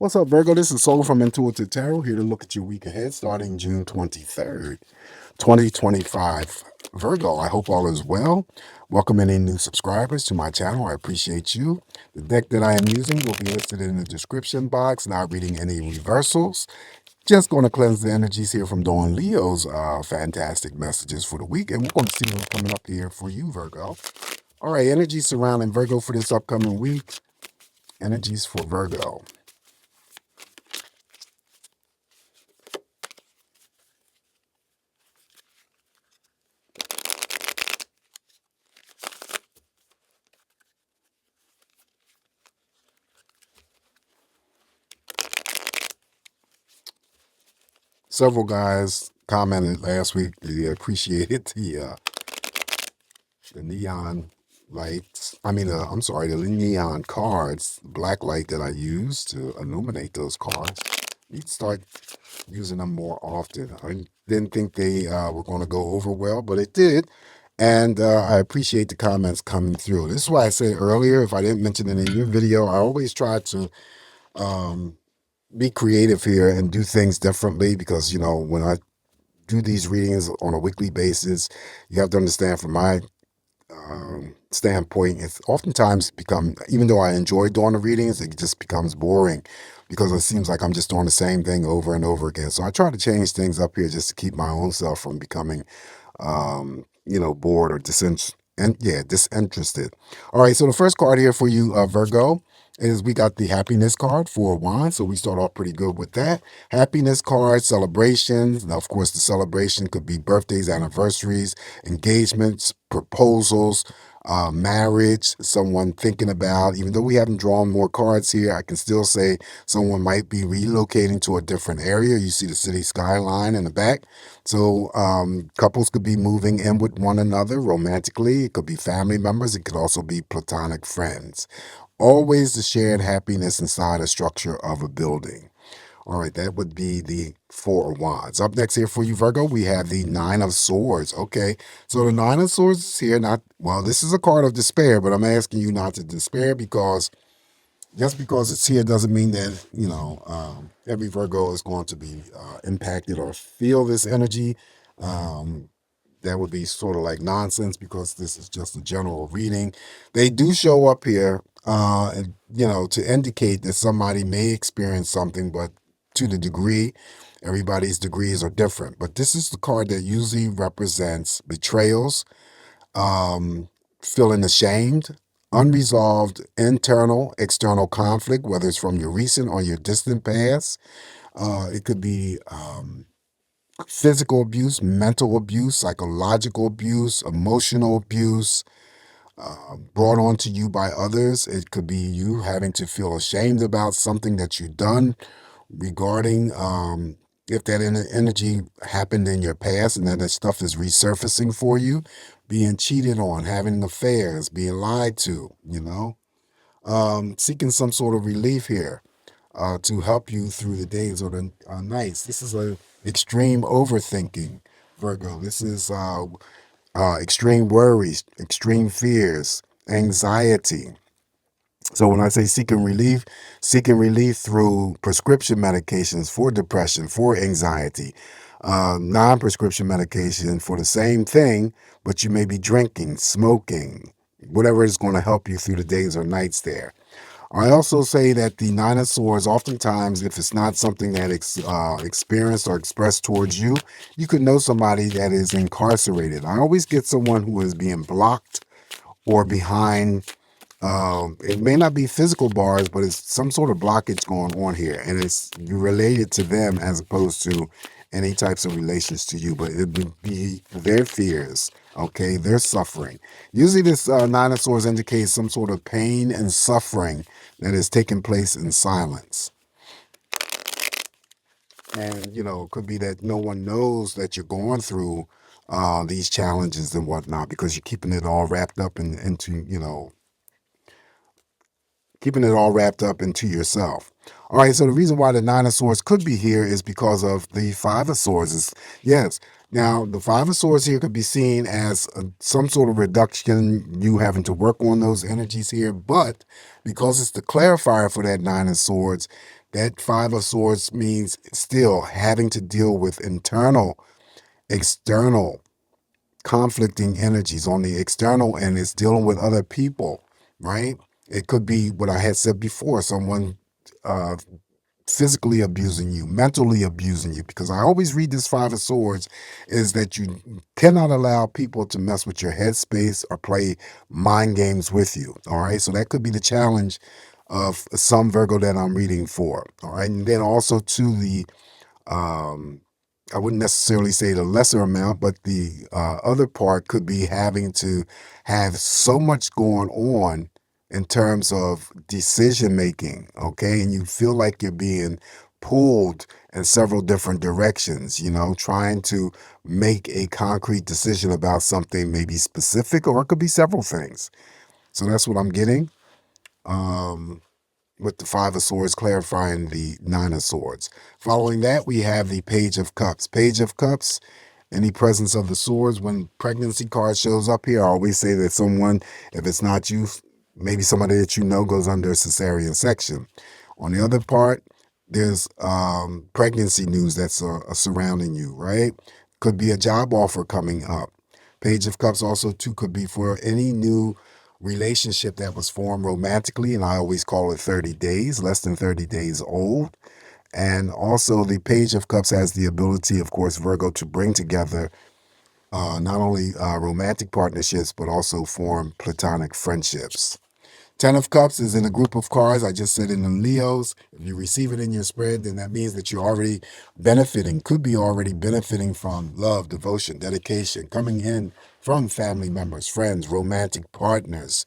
What's up, Virgo? This is Solar from Intuitive Tarot, here to look at your week ahead starting June 23rd, 2025. Virgo, I hope all is well. Welcome any new subscribers to my channel. I appreciate you. The deck that I am using will be listed in the description box. Not reading any reversals. Just going to cleanse the energies here from Dawn Leo's fantastic messages for the week. And we're going to see what's coming up here for you, Virgo. All right, energies surrounding Virgo for this upcoming week. Energies for Virgo. Several guys commented last week they appreciated the neon lights. The neon cards, black light that I use to illuminate those cards. Need to start using them more often. I didn't think they were going to go over well, but it did. And I appreciate the comments coming through. This is why I said earlier, if I didn't mention it in your video, I always try to be creative here and do things differently because, when I do these readings on a weekly basis, you have to understand from my standpoint, it's oftentimes become, even though I enjoy doing the readings, it just becomes boring because it seems like I'm just doing the same thing over and over again. So I try to change things up here just to keep my own self from becoming, bored or disinterested. All right, so the first card here for you, Virgo, is we got the happiness card, Four of Wands. So we start off pretty good with that. Happiness card, celebrations. Now, of course, the celebration could be birthdays, anniversaries, engagements, proposals, marriage, someone thinking about, even though we haven't drawn more cards here, I can still say someone might be relocating to a different area. You see the city skyline in the back. So couples could be moving in with one another romantically. It could be family members. It could also be platonic friends. Always the shared happiness inside a structure of a building. All right, that would be the Four of Wands. Up next here for you, Virgo, we have the Nine of Swords. Okay, so the Nine of Swords is here. This is a card of despair, but I'm asking you not to despair because just because it's here doesn't mean that, every Virgo is going to be impacted or feel this energy. That would be sort of like nonsense because this is just a general reading. They do show up here, to indicate that somebody may experience something, but to the degree, everybody's degrees are different. But this is the card that usually represents betrayals, feeling ashamed, unresolved internal, external conflict, whether it's from your recent or your distant past. It could be physical abuse, mental abuse, psychological abuse, emotional abuse, brought on to you by others. It could be you having to feel ashamed about something that you've done regarding if that energy happened in your past and then that stuff is resurfacing for you, being cheated on, having affairs, being lied to, seeking some sort of relief here to help you through the days or the nights. This is a extreme overthinking, Virgo. This is extreme worries, extreme fears, anxiety. So when I say seeking relief through prescription medications for depression, for anxiety, non-prescription medication for the same thing, but you may be drinking, smoking, whatever is going to help you through the days or nights there. I also say that the Nine of Swords, oftentimes, if it's not something that experienced or expressed towards you, you could know somebody that is incarcerated. I always get someone who is being blocked or behind. It may not be physical bars, but it's some sort of blockage going on here, and it's you related to them as opposed to any types of relations to you. But it would be their fears, okay, their suffering. Usually, this Nine of Swords indicates some sort of pain and suffering that is taking place in silence. And it could be that no one knows that you're going through these challenges and whatnot because you're keeping it all wrapped up into keeping it all wrapped up into yourself. All right, so the reason why the Nine of Swords could be here is because of the Five of Swords. Yes, now the Five of Swords here could be seen as some sort of reduction, you having to work on those energies here, but because it's the clarifier for that Nine of Swords, that Five of Swords means still having to deal with internal, external, conflicting energies. On the external end, it's dealing with other people, right? It could be what I had said before, someone uh, physically abusing you, mentally abusing you, because I always read this Five of Swords is that you cannot allow people to mess with your headspace or play mind games with you. All right. So that could be the challenge of some Virgo that I'm reading for. All right. And then also to the um, I wouldn't necessarily say the lesser amount, but the other part could be having to have so much going on in terms of decision making, okay? And you feel like you're being pulled in several different directions, trying to make a concrete decision about something maybe specific, or it could be several things. So that's what I'm getting. Um, with the Five of Swords clarifying the Nine of Swords. Following that, we have the Page of Cups. Page of Cups, any presence of the swords. When pregnancy card shows up here, I always say that someone, if it's not you, maybe somebody that you know goes under a cesarean section. On the other part, there's pregnancy news that's surrounding you, right? Could be a job offer coming up. Page of Cups also too could be for any new relationship that was formed romantically, and I always call it 30 days, less than 30 days old. And also the Page of Cups has the ability, of course, Virgo, to bring together not only romantic partnerships, but also form platonic friendships. Ten of Cups is in a group of cards. I just said in the Leos. If you receive it in your spread, then that means that you're already benefiting, could be already benefiting from love, devotion, dedication, coming in from family members, friends, romantic partners,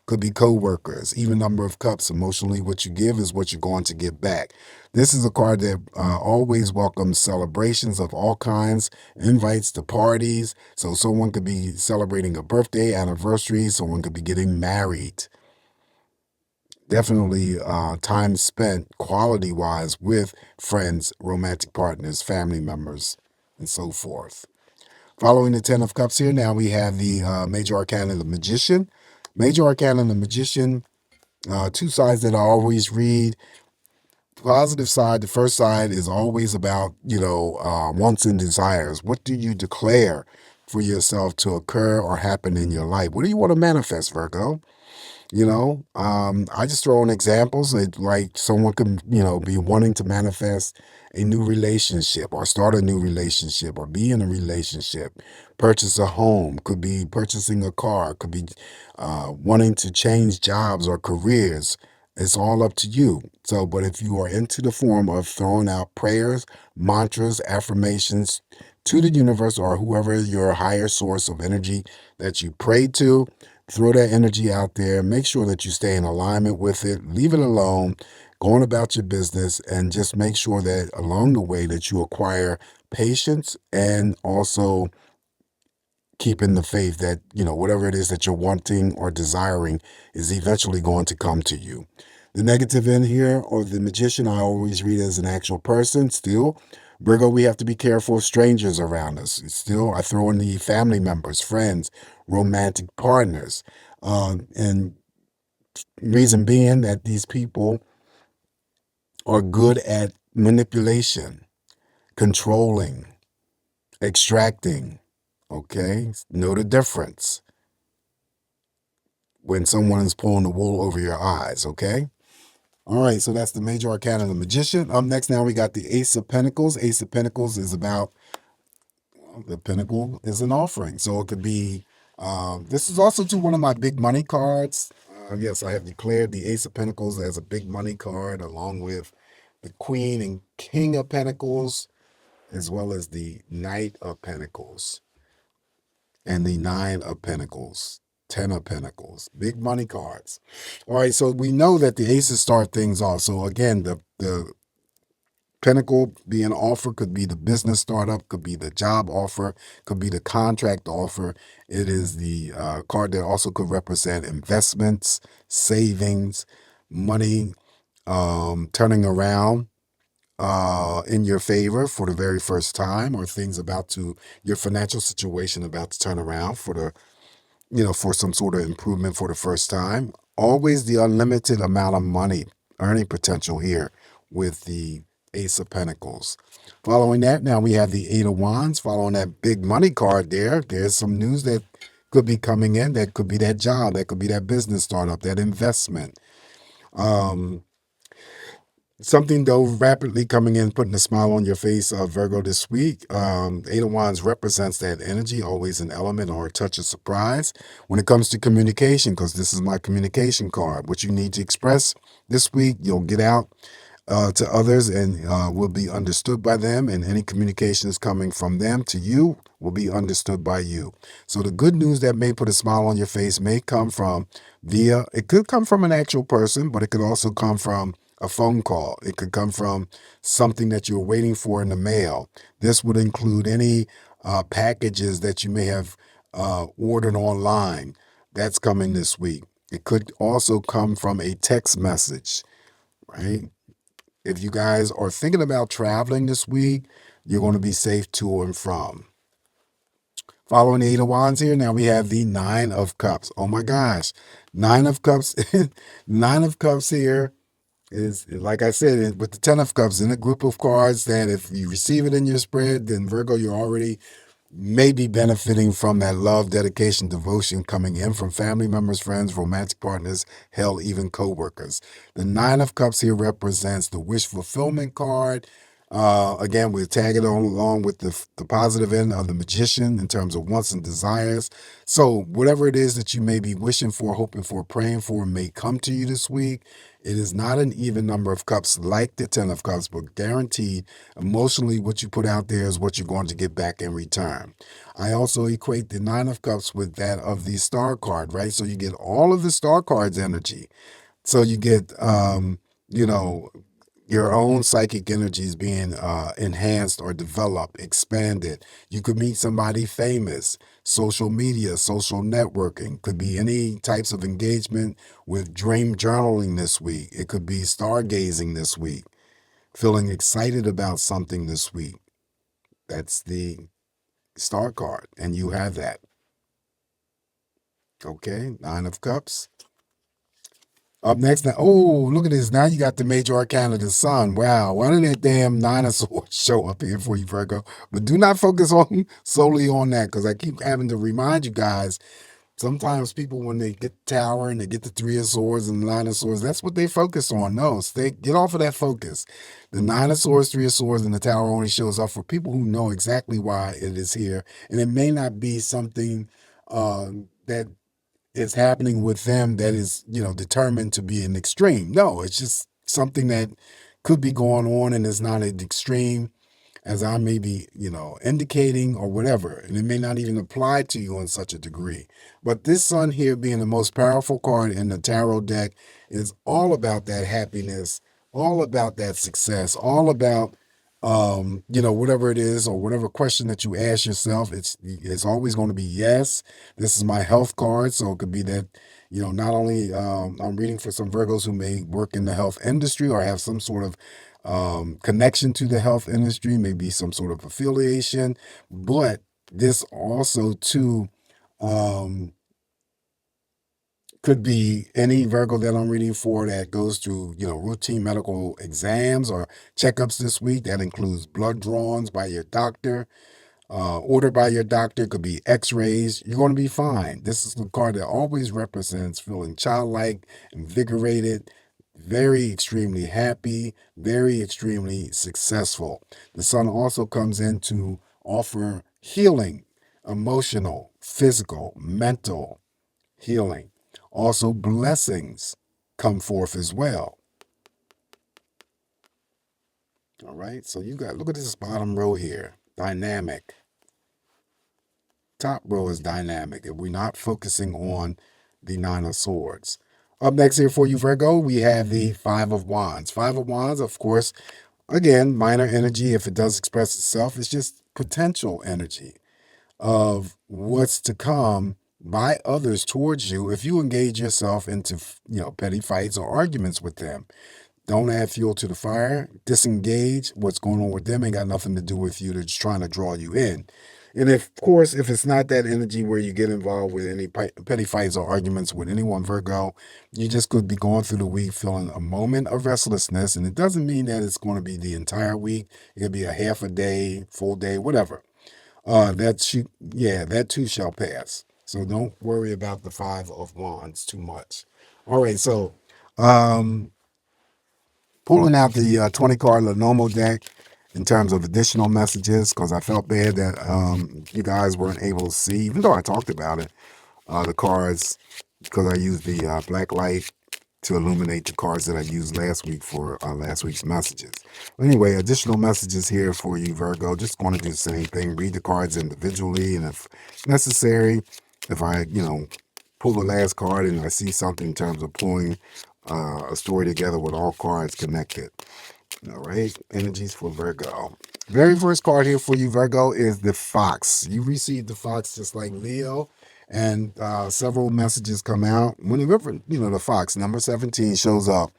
could be co-workers. Even number of cups, emotionally, what you give is what you're going to get back. This is a card that always welcomes celebrations of all kinds, invites to parties. So someone could be celebrating a birthday, anniversary, someone could be getting married. Definitely time spent quality wise with friends, romantic partners, family members, and so forth. Following the Ten of Cups here, now we have the Major Arcana, the Magician. Major Arcana, the Magician, two sides that I always read. Positive side, the first side is always about, wants and desires. What do you declare for yourself to occur or happen in your life? What do you want to manifest, Virgo? I just throw in examples like someone could, be wanting to manifest a new relationship or start a new relationship or be in a relationship, purchase a home, could be purchasing a car, could be wanting to change jobs or careers. It's all up to you. So, but if you are into the form of throwing out prayers, mantras, affirmations to the universe or whoever your higher source of energy that you pray to, throw that energy out there. Make sure that you stay in alignment with it. Leave it alone. Go on about your business and just make sure that along the way that you acquire patience and also keeping the faith that, whatever it is that you're wanting or desiring is eventually going to come to you. The negative in here, or the Magician, I always read as an actual person. Still, Virgo, we have to be careful of strangers around us. Still, I throw in the family members, friends, romantic partners. And reason being that these people are good at manipulation, controlling, extracting. Okay? Know the difference when someone is pulling the wool over your eyes, okay? All right, so that's the Major Arcana, the Magician. Up next, now we got the Ace of Pentacles. Ace of Pentacles is about, the Pentacle is an offering. So it could be, this is also to one of my big money cards. Yes, I have declared the Ace of Pentacles as a big money card, along with the Queen and King of Pentacles, as well as the Knight of Pentacles and the Nine of Pentacles, Ten of Pentacles, big money cards. All right, so we know that the aces start things off. So again, the Pentacle being offer could be the business startup, could be the job offer, could be the contract offer. It is the card that also could represent investments, savings, money turning around in your favor for the very first time, or things about to, your financial situation about to turn around for the, for some sort of improvement for the first time. Always the unlimited amount of money earning potential here with the Ace of Pentacles. Following that, now we have the Eight of Wands. Following that big money card there's some news that could be coming in. That could be that job, that could be that business startup, that investment. Something though rapidly coming in, putting a smile on your face, Virgo, this week. Eight of Wands represents that energy, always an element or a touch of surprise when it comes to communication, because this is my communication card. What you need to express this week, you'll get out to others and will be understood by them, and any communications coming from them to you will be understood by you. So the good news that may put a smile on your face may come from it could come from an actual person, but it could also come from a phone call. It could come from something that you're waiting for in the mail. This would include any packages that you may have ordered online. That's coming this week. It could also come from a text message, right? If you guys are thinking about traveling this week, you're going to be safe to and from. Following the Eight of Wands here, now we have the Nine of Cups. Oh my gosh. Nine of Cups. Nine of Cups here is, like I said, with the Ten of Cups in a group of cards that if you receive it in your spread, then Virgo, you're already maybe benefiting from that love, dedication, devotion coming in from family members, friends, romantic partners, hell, even co-workers. The Nine of Cups here represents the wish fulfillment card. Again, we'll tag it on along with the positive end of the Magician in terms of wants and desires. So whatever it is that you may be wishing for, hoping for, praying for may come to you this week. It is not an even number of cups like the Ten of Cups, but guaranteed emotionally what you put out there is what you're going to get back in return. I also equate the Nine of Cups with that of the Star card, right? So you get all of the Star cards energy. So you get, your own psychic energies being enhanced or developed, expanded. You could meet somebody famous. Social media, social networking, could be any types of engagement with dream journaling this week. It could be stargazing this week, feeling excited about something this week. That's the Star card, and you have that. Okay, Nine of Cups. Up next, now, oh, look at this. Now you got the major arcana, the sun. Wow, why did that damn Nine of Swords show up here for you, Virgo? But do not focus on solely on that, because I keep having to remind you guys. Sometimes people, when they get the Tower and they get the Three of Swords and the Nine of Swords, that's what they focus on. No, stay, get off of that focus. The Nine of Swords, Three of Swords, and the Tower only shows up for people who know exactly why it is here. And it may not be something that is happening with them that is, determined to be an extreme. No, it's just something that could be going on and is not an extreme as I may be, indicating or whatever. And it may not even apply to you in such a degree. But this sun here being the most powerful card in the tarot deck is all about that happiness, all about that success, all about whatever it is or whatever question that you ask yourself, it's always going to be yes. This is my health card, so it could be that, not only I'm reading for some Virgos who may work in the health industry or have some sort of connection to the health industry, maybe some sort of affiliation, but this also too could be any Virgo that I'm reading for that goes through, routine medical exams or checkups this week. That includes blood drawings by your doctor, ordered by your doctor. It could be x-rays. You're going to be fine. This is the card that always represents feeling childlike, invigorated, very extremely happy, very extremely successful. The sun also comes in to offer healing, emotional, physical, mental healing. Also, blessings come forth as well. All right, so you got, look at this bottom row here, dynamic. Top row is dynamic if we're not focusing on the Nine of Swords. Up next here for you, Virgo, we have the Five of Wands. Five of Wands, of course, again, minor energy. If it does express itself, it's just potential energy of what's to come by others towards you if you engage yourself into, petty fights or arguments with them. Don't add fuel to the fire. Disengage. What's going on with them ain't got nothing to do with you. They're just trying to draw you in. And if, of course, if it's not that energy where you get involved with any petty fights or arguments with anyone, Virgo, you just could be going through the week feeling a moment of restlessness. And it doesn't mean that it's going to be the entire week. It could be a half a day, full day, whatever. That too shall pass. So don't worry about the Five of Wands too much. All right, so pulling out the 20 card Lenomo deck in terms of additional messages, because I felt bad that you guys weren't able to see, even though I talked about it, the cards, because I used the black light to illuminate the cards that I used last week for last week's messages. Anyway, additional messages here for you, Virgo. Just going to do the same thing. Read the cards individually, and if necessary, if I, pull the last card and I see something in terms of pulling a story together with all cards connected. All right, energies for Virgo. Very first card here for you, Virgo, is the Fox. You received the Fox just like Leo, and several messages come out. Whenever, the Fox, number 17, shows up,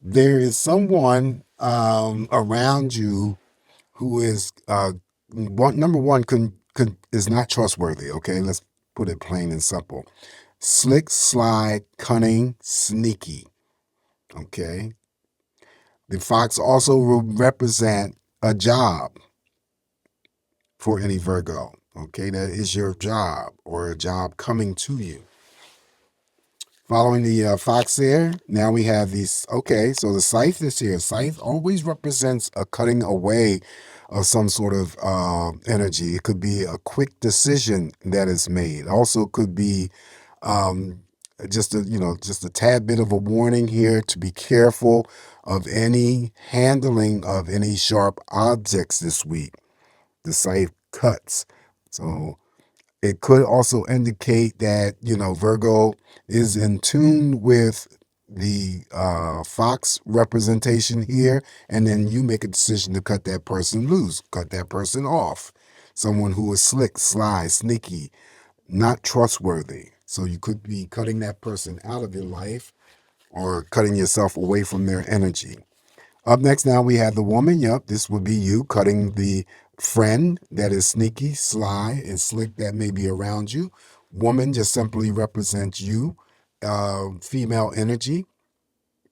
there is someone around you who is, number one, is not trustworthy, okay? Let's put it plain and simple. Slick, sly, cunning, sneaky, okay? The Fox also will represent a job for any Virgo. Okay, that is your job or a job coming to you. Following the Fox there, now we have these. Okay, so the Scythe is here. Scythe always represents a cutting away of some sort of energy. It could be a quick decision that is made. Also could be just a tad bit of a warning here to be careful of any handling of any sharp objects this week. The scythe cuts. So it could also indicate that, Virgo is in tune with the Fox representation here, and then you make a decision to cut that person loose, cut that person off. Someone who is slick, sly, sneaky, not trustworthy. So you could be cutting that person out of your life or cutting yourself away from their energy. Up next now we have the woman. Yep, this would be you cutting the friend that is sneaky, sly, and slick that may be around you. Woman just simply represents you. Female energy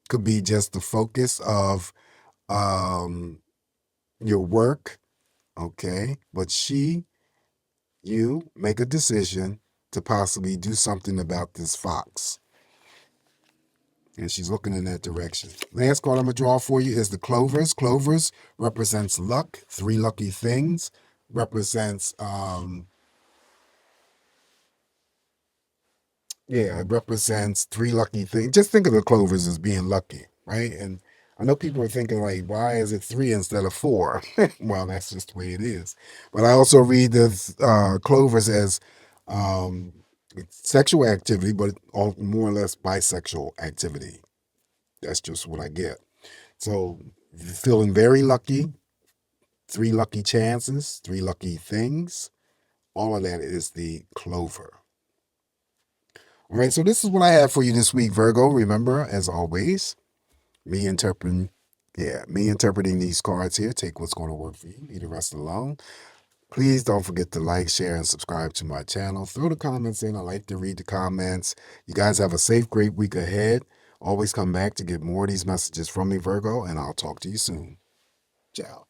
could be just the focus of your work, okay? But you make a decision to possibly do something about this fox. And she's looking in that direction. Last card I'm going to draw for you is the Clovers. Clovers represents luck, 3 lucky things. Represents, it represents 3 lucky things. Just think of the clovers as being lucky, right? And I know people are thinking, like, why is it 3 instead of 4? Well, that's just the way it is. But I also read the clovers as sexual activity, but more or less bisexual activity. That's just what I get. So feeling very lucky, 3 lucky chances, 3 lucky things. All of that is the clover. All right, so this is what I have for you this week, Virgo. Remember, as always, me interpreting these cards here. Take what's going to work for you. Leave the rest alone. Please don't forget to like, share, and subscribe to my channel. Throw the comments in. I like to read the comments. You guys have a safe, great week ahead. Always come back to get more of these messages from me, Virgo, and I'll talk to you soon. Ciao.